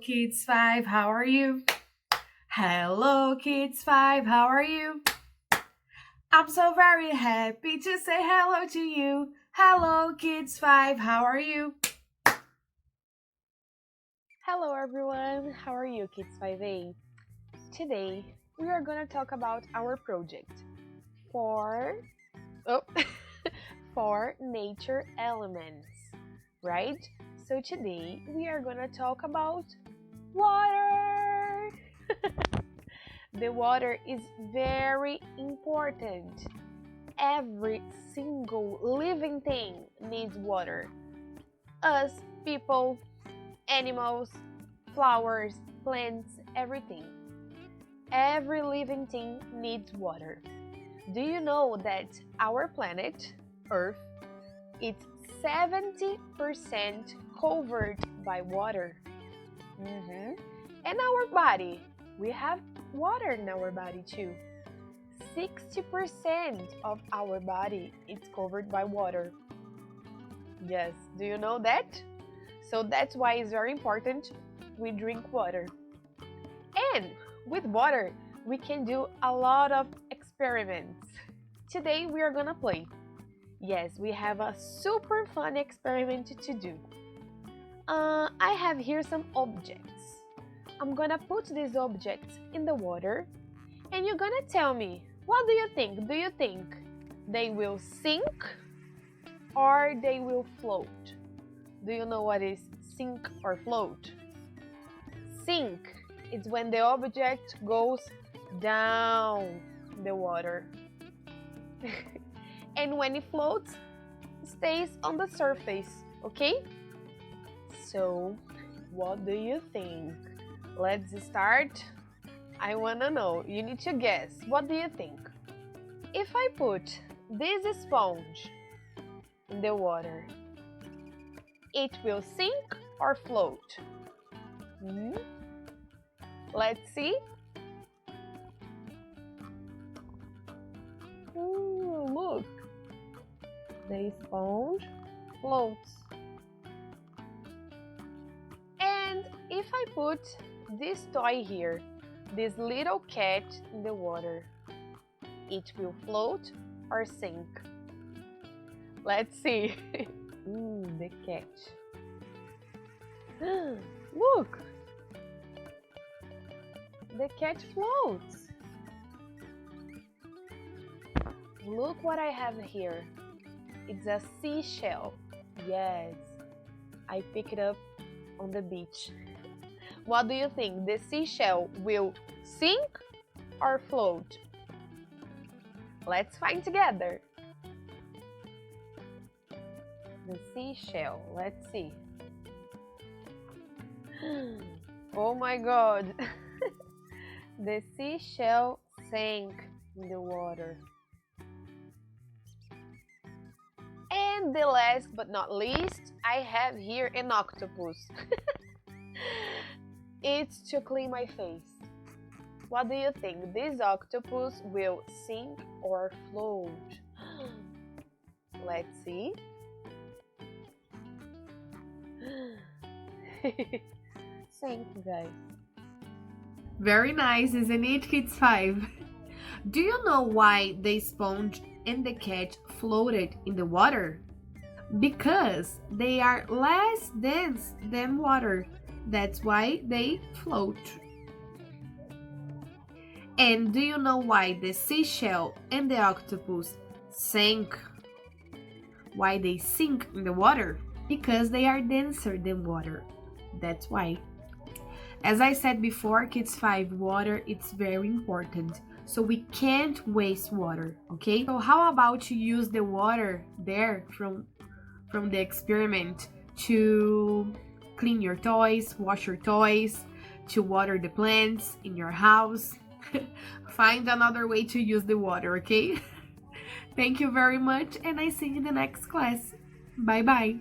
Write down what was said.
Kids 5, how are you? Hello, Kids 5, how are you? I'm so very happy to say hello to you. Hello, Kids 5, how are you? Hello everyone, how are you Kids 5A? Today we are going to talk about our project for oh, for nature elements, right? So today we are going to talk about water. The water is very important. Every single living thing needs water. Us, people, animals, flowers, plants, everything. Every living thing needs water. Do you know that our planet, Earth, is 70% covered by water? And our body, we have water in our body too. 60% of our body is covered by water. Yes, do you know that? So that's why it's very important we drink water. And with water, we can do a lot of experiments. Today we are gonna play. Yes, we have a super fun experiment to do. I have here some objects. I'm gonna put these objects in the water and you're gonna tell me, what do you think? Do you think they will sink or they will float? Do you know what is sink or float? Sink is when the object goes down the water. And when it floats, it stays on the surface, okay? So, what do you think? Let's start. I wanna know. You need to guess. What do you think? If I put this sponge in the water, it will sink or float? Let's see. Look, the sponge floats. And if I put this toy here, this little cat in the water, it will float or sink? Let's see. The cat. Look, the cat floats. Look what I have here. It's a seashell. Yes, I picked it up on the beach. What do you think? The seashell will sink or float? Let's find together. The seashell. Let's see. Oh my God. The seashell sank in the water. And the last but not least, I have here an octopus. It's to clean my face. What do you think? This octopus will sink or float? Let's see. Sink, guys. Very nice, isn't it, Kids 5? Do you know why the sponge and the cat floated in the water? Because they are less dense than water. That's why they float. And do you know why the seashell and the octopus sank? Why they sink in the water? Because they are denser than water. That's why. As I said before, Kids 5, water is very important. So we can't waste water, okay? So how about you use the water there from the experiment to clean your toys, wash your toys, to water the plants in your house. Find another way to use the water, okay? Thank you very much, and I see you in the next class. Bye bye.